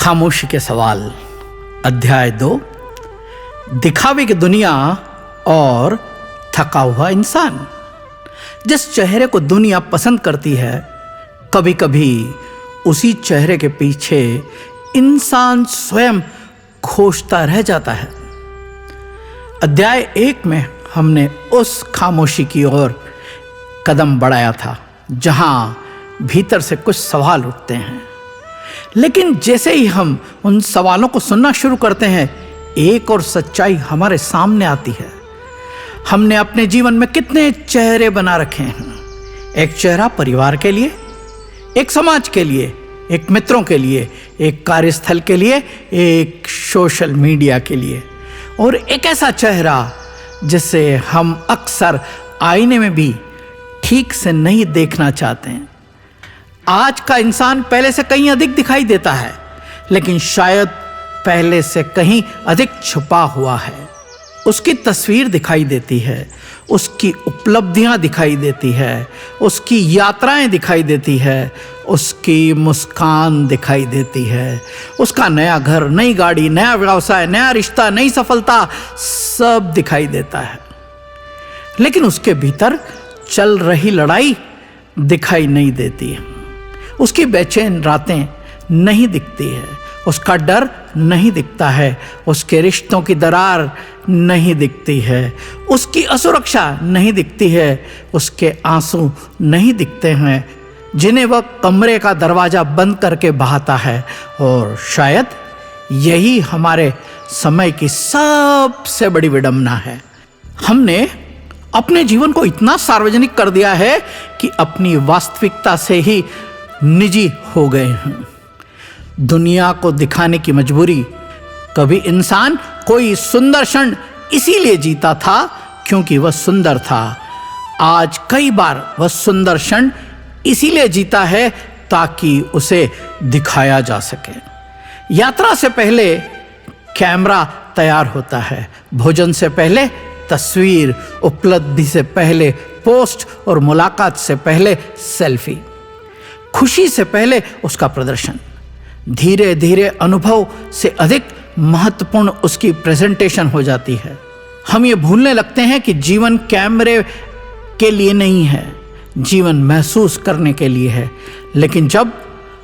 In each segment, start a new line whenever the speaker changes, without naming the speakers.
खामोशी के सवाल, अध्याय 2। दिखावे की दुनिया और थका हुआ इंसान। जिस चेहरे को दुनिया पसंद करती है, कभी कभी उसी चेहरे के पीछे इंसान स्वयं खोजता रह जाता है। अध्याय 1 में हमने उस खामोशी की ओर कदम बढ़ाया था जहां भीतर से कुछ सवाल उठते हैं, लेकिन जैसे ही हम उन सवालों को सुनना शुरू करते हैं, एक और सच्चाई हमारे सामने आती है। हमने अपने जीवन में कितने चेहरे बना रखे हैं। एक चेहरा परिवार के लिए, एक समाज के लिए, एक मित्रों के लिए, एक कार्यस्थल के लिए, एक सोशल मीडिया के लिए, और एक ऐसा चेहरा जिसे हम अक्सर आईने में भी ठीक से नहीं देखना चाहते हैं। आज का इंसान पहले से कहीं अधिक दिखाई देता है, लेकिन शायद पहले से कहीं अधिक छुपा हुआ है। उसकी तस्वीर दिखाई देती है, उसकी उपलब्धियां दिखाई देती है, उसकी यात्राएं दिखाई देती है, उसकी मुस्कान दिखाई देती है, उसका नया घर, नई गाड़ी, नया व्यवसाय, नया रिश्ता, नई सफलता, सब दिखाई देता है। लेकिन उसके भीतर चल रही लड़ाई दिखाई नहीं देती है। उसकी बेचैन रातें नहीं दिखती है, उसका डर नहीं दिखता है, उसके रिश्तों की दरार नहीं दिखती है, उसकी असुरक्षा नहीं दिखती है, उसके आंसू नहीं दिखते हैं जिन्हें वह कमरे का दरवाजा बंद करके बहाता है। और शायद यही हमारे समय की सबसे बड़ी विडंबना है। हमने अपने जीवन को इतना सार्वजनिक कर दिया है कि अपनी वास्तविकता से ही निजी हो गए हैं। दुनिया को दिखाने की मजबूरी। कभी इंसान कोई सुंदर क्षण इसीलिए जीता था क्योंकि वह सुंदर था। आज कई बार वह सुंदर क्षण इसीलिए जीता है ताकि उसे दिखाया जा सके। यात्रा से पहले कैमरा तैयार होता है, भोजन से पहले तस्वीर, उपलब्धि से पहले पोस्ट और मुलाकात से पहले सेल्फी, खुशी से पहले उसका प्रदर्शन। धीरे धीरे अनुभव से अधिक महत्वपूर्ण उसकी प्रेजेंटेशन हो जाती है। हम ये भूलने लगते हैं कि जीवन कैमरे के लिए नहीं है, जीवन महसूस करने के लिए है। लेकिन जब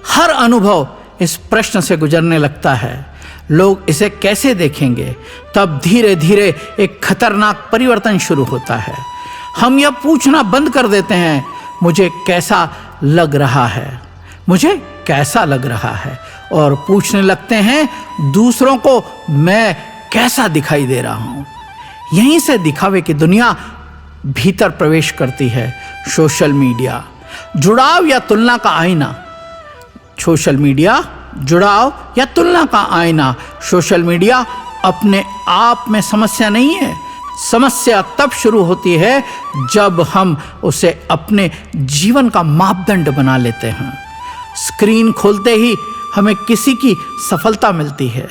हर अनुभव इस प्रश्न से गुजरने लगता है, लोग इसे कैसे देखेंगे, तब धीरे धीरे एक खतरनाक परिवर्तन शुरू होता है। हम यह पूछना बंद कर देते हैं, मुझे कैसा लग रहा है, मुझे कैसा लग रहा है, और पूछने लगते हैं दूसरों को मैं कैसा दिखाई दे रहा हूं। यहीं से दिखावे की दुनिया भीतर प्रवेश करती है। सोशल मीडिया, जुड़ाव या तुलना का आईना। सोशल मीडिया, जुड़ाव या तुलना का आईना। सोशल मीडिया अपने आप में समस्या नहीं है। समस्या तब शुरू होती है जब हम उसे अपने जीवन का मापदंड बना लेते हैं। स्क्रीन खोलते ही हमें किसी की सफलता मिलती है,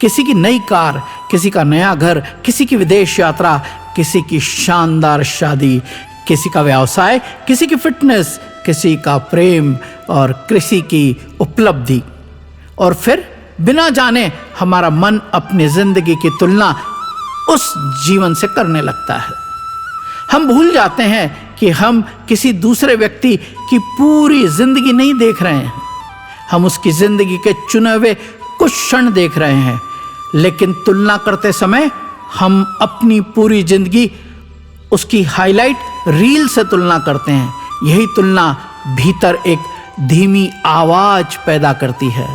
किसी की नई कार, किसी का नया घर, किसी की विदेश यात्रा, किसी की शानदार शादी, किसी का व्यवसाय, किसी की फिटनेस, किसी का प्रेम और किसी की उपलब्धि। और फिर बिना जाने हमारा मन अपनी जिंदगी की तुलना उस जीवन से करने लगता है। हम भूल जाते हैं कि हम किसी दूसरे व्यक्ति की पूरी जिंदगी नहीं देख रहे हैं। हम उसकी जिंदगी के चुने हुए कुछ क्षण देख रहे हैं, लेकिन तुलना करते समय हम अपनी पूरी जिंदगी उसकी हाईलाइट रील से तुलना करते हैं। यही तुलना भीतर एक धीमी आवाज पैदा करती है,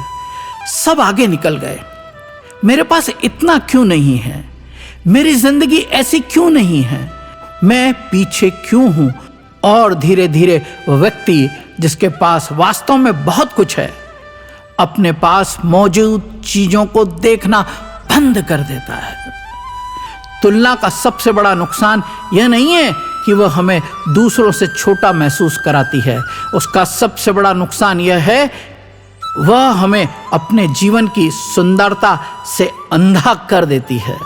सब आगे निकल गए, मेरे पास इतना क्यों नहीं है, मेरी जिंदगी ऐसी क्यों नहीं है, मैं पीछे क्यों हूं। और धीरे धीरे वह व्यक्ति जिसके पास वास्तव में बहुत कुछ है, अपने पास मौजूद चीजों को देखना बंद कर देता है। तुलना का सबसे बड़ा नुकसान यह नहीं है कि वह हमें दूसरों से छोटा महसूस कराती है। उसका सबसे बड़ा नुकसान यह है, वह हमें अपने जीवन की सुंदरता से अंधा कर देती है।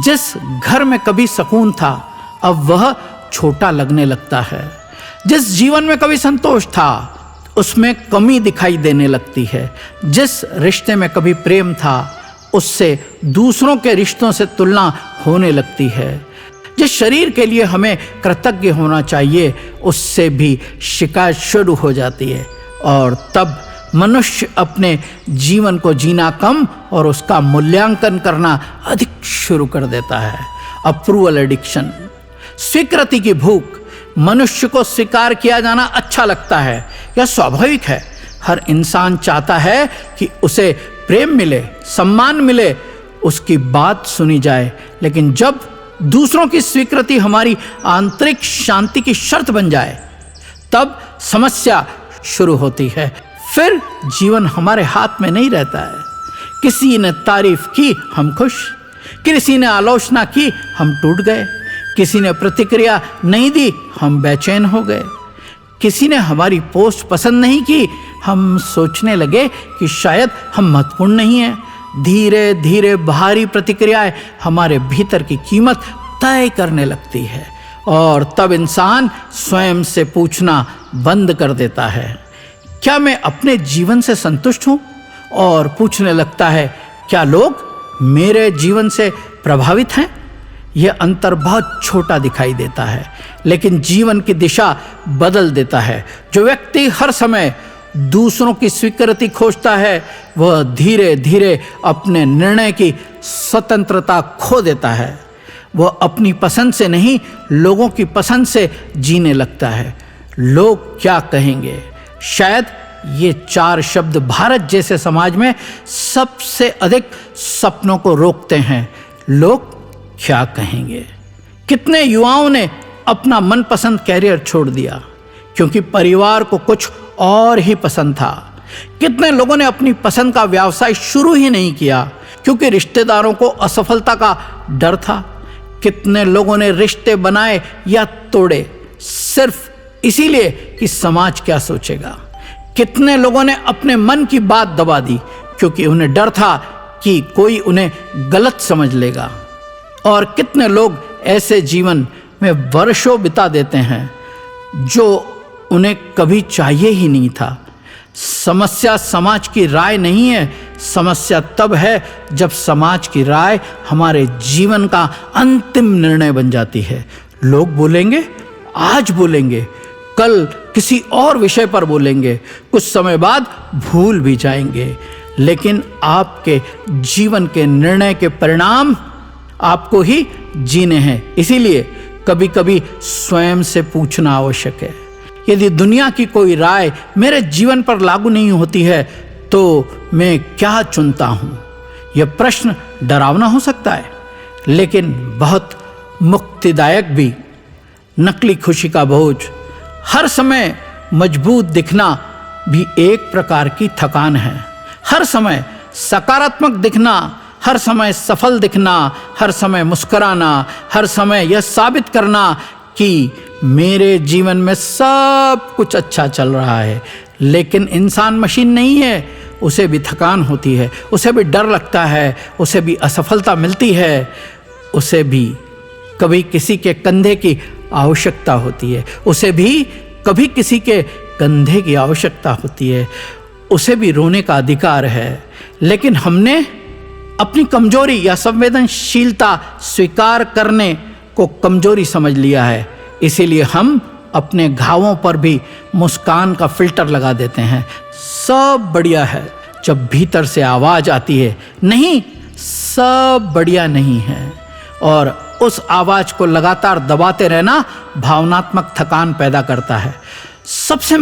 जिस घर में कभी सुकून था, अब वह छोटा लगने लगता है। जिस जीवन में कभी संतोष था, उसमें कमी दिखाई देने लगती है। जिस रिश्ते में कभी प्रेम था उससे दूसरों के रिश्तों से तुलना होने लगती है। जिस शरीर के लिए हमें कृतज्ञ होना चाहिए उससे भी शिकायत शुरू हो जाती है, और तब मनुष्य अपने जीवन को जीना कम और उसका मूल्यांकन करना अधिक शुरू कर देता है। अप्रूवल एडिक्शन, स्वीकृति की भूख। मनुष्य को स्वीकार किया जाना अच्छा लगता है, यह स्वाभाविक है। हर इंसान चाहता है कि उसे प्रेम मिले, सम्मान मिले, उसकी बात सुनी जाए। लेकिन जब दूसरों की स्वीकृति हमारी आंतरिक शांति की शर्त बन जाए तब समस्या शुरू होती है। फिर जीवन हमारे हाथ में नहीं रहता है। किसी ने तारीफ की, हम खुश, किसी ने आलोचना की, हम टूट गए, किसी ने प्रतिक्रिया नहीं दी, हम बेचैन हो गए, किसी ने हमारी पोस्ट पसंद नहीं की, हम सोचने लगे कि शायद हम महत्वपूर्ण नहीं हैं। धीरे धीरे बाहरी प्रतिक्रियाएं हमारे भीतर की कीमत तय करने लगती है, और तब इंसान स्वयं से पूछना बंद कर देता है, क्या मैं अपने जीवन से संतुष्ट हूं? और पूछने लगता है, क्या लोग मेरे जीवन से प्रभावित हैं? यह अंतर बहुत छोटा दिखाई देता है, लेकिन जीवन की दिशा बदल देता है। जो व्यक्ति हर समय दूसरों की स्वीकृति खोजता है वह धीरे धीरे अपने निर्णय की स्वतंत्रता खो देता है। वह अपनी पसंद से नहीं, लोगों की पसंद से जीने लगता है। लोग क्या कहेंगे? शायद ये 4 शब्द भारत जैसे समाज में सबसे अधिक सपनों को रोकते हैं। लोग क्या कहेंगे? कितने युवाओं ने अपना मनपसंद कैरियर छोड़ दिया क्योंकि परिवार को कुछ और ही पसंद था। कितने लोगों ने अपनी पसंद का व्यवसाय शुरू ही नहीं किया क्योंकि रिश्तेदारों को असफलता का डर था। कितने लोगों ने रिश्ते बनाए या तोड़े सिर्फ इसीलिए कि समाज क्या सोचेगा। कितने लोगों ने अपने मन की बात दबा दी क्योंकि उन्हें डर था कि कोई उन्हें गलत समझ लेगा। और कितने लोग ऐसे जीवन में वर्षों बिता देते हैं जो उन्हें कभी चाहिए ही नहीं था। समस्या समाज की राय नहीं है, समस्या तब है जब समाज की राय हमारे जीवन का अंतिम निर्णय बन जाती है। लोग बोलेंगे, आज बोलेंगे, कल किसी और विषय पर बोलेंगे, कुछ समय बाद भूल भी जाएंगे, लेकिन आपके जीवन के निर्णय के परिणाम आपको ही जीने हैं। इसीलिए कभी कभी स्वयं से पूछना आवश्यक है, यदि दुनिया की कोई राय मेरे जीवन पर लागू नहीं होती है तो मैं क्या चुनता हूं? यह प्रश्न डरावना हो सकता है, लेकिन बहुत मुक्तिदायक भी। नकली खुशी का बोझ, हर समय मजबूत दिखना भी एक प्रकार की थकान है। हर समय सकारात्मक दिखना, हर समय सफल दिखना, हर समय मुस्कुराना, हर समय यह साबित करना कि मेरे जीवन में सब कुछ अच्छा चल रहा है। लेकिन इंसान मशीन नहीं है, उसे भी थकान होती है, उसे भी डर लगता है, उसे भी असफलता मिलती है, उसे भी कभी किसी के कंधे की आवश्यकता होती है, उसे भी कभी किसी के कंधे की आवश्यकता होती है, उसे भी रोने का अधिकार है। लेकिन हमने अपनी कमजोरी या संवेदनशीलता स्वीकार करने को कमजोरी समझ लिया है, इसीलिए हम अपने घावों पर भी मुस्कान का फिल्टर लगा देते हैं। सब बढ़िया है जब भीतर से आवाज आती है, नहीं सब बढ़िया नहीं है, और उस आवाज को लगातार दबाते रहना भावनात्मक थकान पैदा करता है। सबसे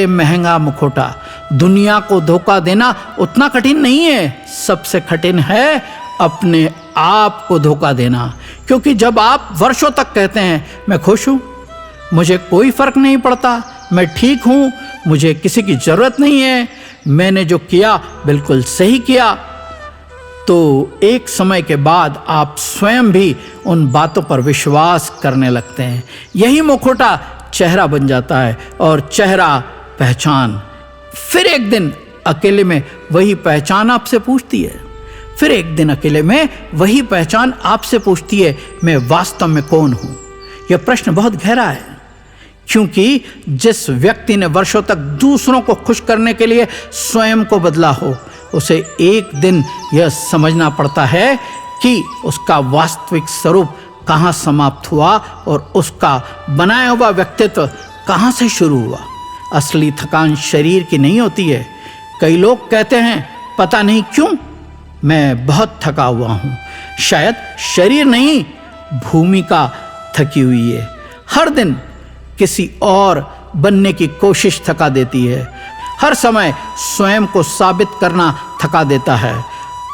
महंगा मुखौटा दुनिया को धोखा देना उतना कठिन नहीं है, सबसे कठिन है अपने आप को धोखा देना। क्योंकि जब आप वर्षों तक कहते हैं मैं खुश हूं, मुझे कोई फर्क नहीं पड़ता, मैं ठीक हूं, मुझे किसी की जरूरत नहीं है, मैंने जो किया बिल्कुल सही किया, तो एक समय के बाद आप स्वयं भी उन बातों पर विश्वास करने लगते हैं। यही मुखौटा चेहरा बन जाता है और चेहरा पहचान। फिर एक दिन अकेले में वही पहचान आपसे पूछती है, फिर एक दिन अकेले में वही पहचान आपसे पूछती है, मैं वास्तव में कौन हूं? यह प्रश्न बहुत गहरा है। क्योंकि जिस व्यक्ति ने वर्षों तक दूसरों को खुश करने के लिए स्वयं को बदला हो, उसे एक दिन यह समझना पड़ता है कि उसका वास्तविक स्वरूप कहाँ समाप्त हुआ और उसका बनाया हुआ व्यक्तित्व कहाँ से शुरू हुआ। असली थकान शरीर की नहीं होती है। कई लोग कहते हैं, पता नहीं क्यों मैं बहुत थका हुआ हूँ। शायद शरीर नहीं, भूमिका थकी हुई है। हर दिन किसी और बनने की कोशिश थका देती है। हर समय स्वयं को साबित करना थका देता है।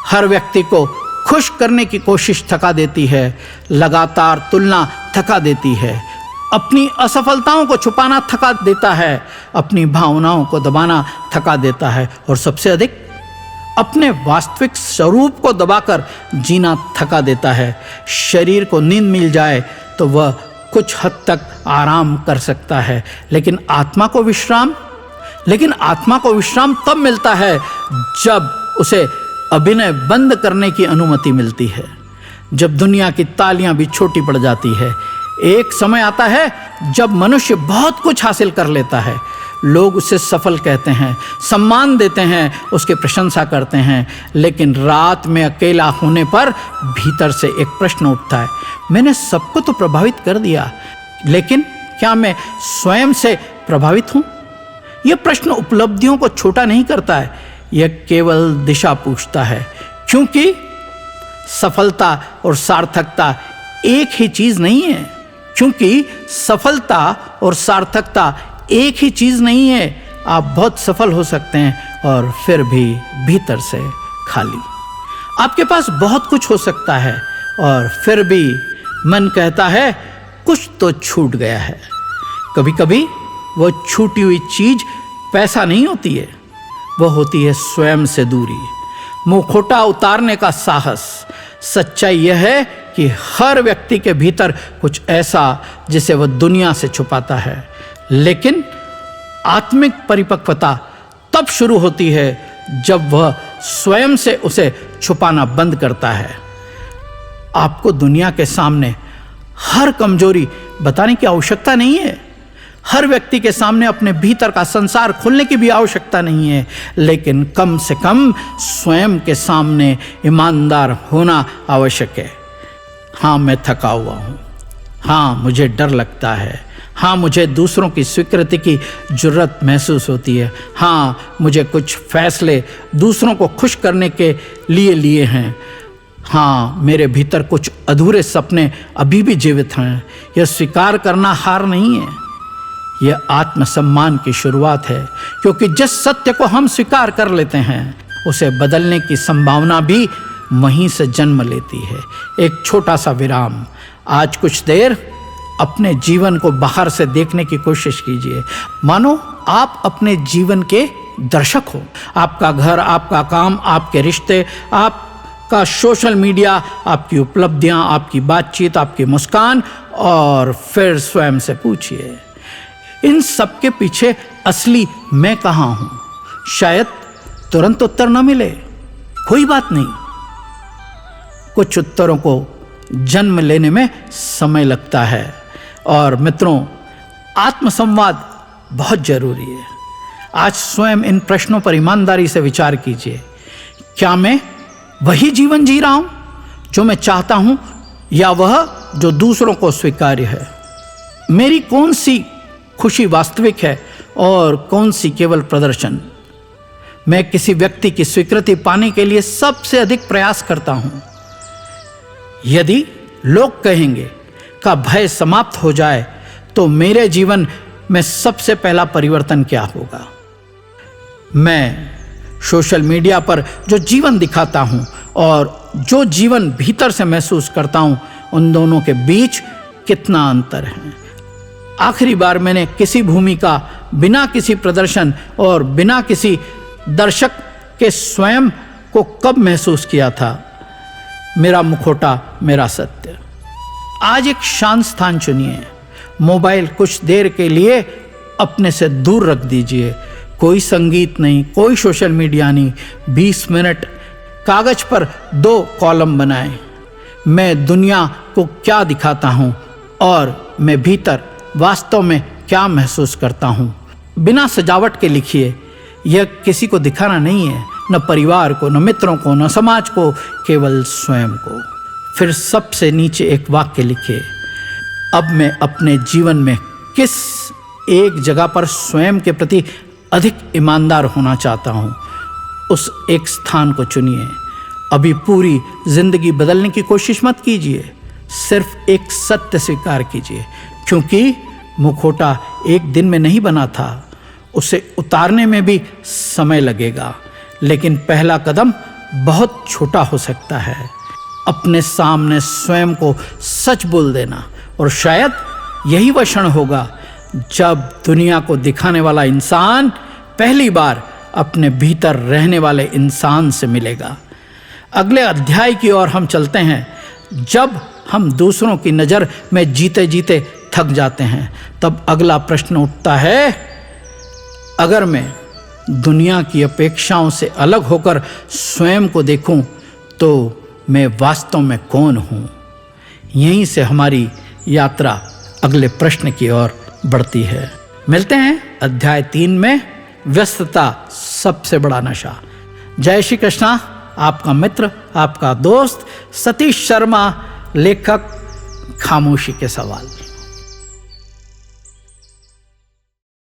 हर व्यक्ति को खुश करने की कोशिश थका देती है। लगातार तुलना थका देती है। अपनी असफलताओं को छुपाना थका देता है। अपनी भावनाओं को दबाना थका देता है। और सबसे अधिक अपने वास्तविक स्वरूप को दबाकर जीना थका देता है। शरीर को नींद मिल जाए तो वह कुछ हद तक आराम कर सकता है, लेकिन आत्मा को विश्राम तब मिलता है जब उसे अभिनय बंद करने की अनुमति मिलती है। जब दुनिया की तालियां भी छोटी पड़ जाती है। एक समय आता है जब मनुष्य बहुत कुछ हासिल कर लेता है। लोग उसे सफल कहते हैं, सम्मान देते हैं, उसकी प्रशंसा करते हैं, लेकिन रात में अकेला होने पर भीतर से एक प्रश्न उठता है, मैंने सबको तो प्रभावित कर दिया, लेकिन क्या मैं स्वयं से प्रभावित हूँ? यह प्रश्न उपलब्धियों को छोटा नहीं करता है, यह केवल दिशा पूछता है। क्योंकि सफलता और सार्थकता एक ही चीज नहीं है। आप बहुत सफल हो सकते हैं और फिर भी भीतर से खाली। आपके पास बहुत कुछ हो सकता है और फिर भी मन कहता है कुछ तो छूट गया है। कभी कभी वो छूटी हुई चीज पैसा नहीं होती है, वो होती है स्वयं से दूरी, मुखौटा उतारने का साहस। सच्चाई यह है कि हर व्यक्ति के भीतर कुछ ऐसा जिसे वह दुनिया से छुपाता है, लेकिन आत्मिक परिपक्वता तब शुरू होती है जब वह स्वयं से उसे छुपाना बंद करता है। आपको दुनिया के सामने हर कमजोरी बताने की आवश्यकता नहीं है। हर व्यक्ति के सामने अपने भीतर का संसार खोलने की भी आवश्यकता नहीं है, लेकिन कम से कम स्वयं के सामने ईमानदार होना आवश्यक है। हाँ, मैं थका हुआ हूँ। हाँ, मुझे डर लगता है। हाँ, मुझे दूसरों की स्वीकृति की जरूरत महसूस होती है। हाँ, मुझे कुछ फैसले दूसरों को खुश करने के लिए हैं। हाँ, मेरे भीतर कुछ अधूरे सपने अभी भी जीवित हैं। यह स्वीकार करना हार नहीं है, यह आत्मसम्मान की शुरुआत है, क्योंकि जिस सत्य को हम स्वीकार कर लेते हैं उसे बदलने की संभावना भी वहीं से जन्म लेती है। एक छोटा सा विराम। आज कुछ देर अपने जीवन को बाहर से देखने की कोशिश कीजिए, मानो आप अपने जीवन के दर्शक हो। आपका घर, आपका काम, आपके रिश्ते, आपका सोशल मीडिया, आपकी उपलब्धियां, आपकी बातचीत, आपकी मुस्कान, और फिर स्वयं से पूछिए, इन सब के पीछे असली मैं कहाँ हूँ? शायद तुरंत उत्तर न मिले, कोई बात नहीं। कुछ उत्तरों को जन्म लेने में समय लगता है। और मित्रों, आत्मसंवाद बहुत जरूरी है। आज स्वयं इन प्रश्नों पर ईमानदारी से विचार कीजिए। क्या मैं वही जीवन जी रहा हूं जो मैं चाहता हूं, या वह जो दूसरों को स्वीकार्य है? मेरी कौन सी खुशी वास्तविक है और कौन सी केवल प्रदर्शन? मैं किसी व्यक्ति की स्वीकृति पाने के लिए सबसे अधिक प्रयास करता हूं। यदि लोग कहेंगे का भय समाप्त हो जाए तो मेरे जीवन में सबसे पहला परिवर्तन क्या होगा? मैं सोशल मीडिया पर जो जीवन दिखाता हूं और जो जीवन भीतर से महसूस करता हूं, उन दोनों के बीच कितना अंतर है? आखिरी बार मैंने किसी भूमिका, बिना किसी प्रदर्शन और बिना किसी दर्शक के स्वयं को कब महसूस किया था? मेरा मुखौटा, मेरा सत्य। आज एक शांत स्थान चुनिए। मोबाइल कुछ देर के लिए अपने से दूर रख दीजिए। कोई संगीत नहीं, कोई सोशल मीडिया नहीं। 20 मिनट कागज पर 2 कॉलम बनाएं। मैं दुनिया को क्या दिखाता हूं और मैं भीतर वास्तव में क्या महसूस करता हूँ। बिना सजावट के लिखिए। यह किसी को दिखाना नहीं है, न परिवार को, न मित्रों को, न समाज को, केवल स्वयं को। फिर सबसे नीचे एक वाक्य लिखिए, अब मैं अपने जीवन में किस एक जगह पर स्वयं के प्रति अधिक ईमानदार होना चाहता हूँ, उस एक स्थान को चुनिए। अभी पूरी जिंदगी बदलने की कोशिश मत कीजिए, सिर्फ एक सत्य स्वीकार कीजिए, क्योंकि मुखौटा एक दिन में नहीं बना था, उसे उतारने में भी समय लगेगा, लेकिन पहला कदम बहुत छोटा हो सकता है। अपने सामने स्वयं को सच बोल देना, और शायद यही वह क्षण होगा जब दुनिया को दिखाने वाला इंसान पहली बार अपने भीतर रहने वाले इंसान से मिलेगा। अगले अध्याय की ओर हम चलते हैं। जब हम दूसरों की नज़र में जीते जीते थक जाते हैं, तब अगला प्रश्न उठता है, अगर मैं दुनिया की अपेक्षाओं से अलग होकर स्वयं को देखूं, तो मैं वास्तव में कौन हूं? यहीं से हमारी यात्रा अगले प्रश्न की ओर बढ़ती है। मिलते हैं अध्याय 3 में, व्यस्तता सबसे बड़ा नशा। जय श्री कृष्णा। आपका मित्र, आपका दोस्त सतीश शर्मा, लेखक खामोशी के सवाल।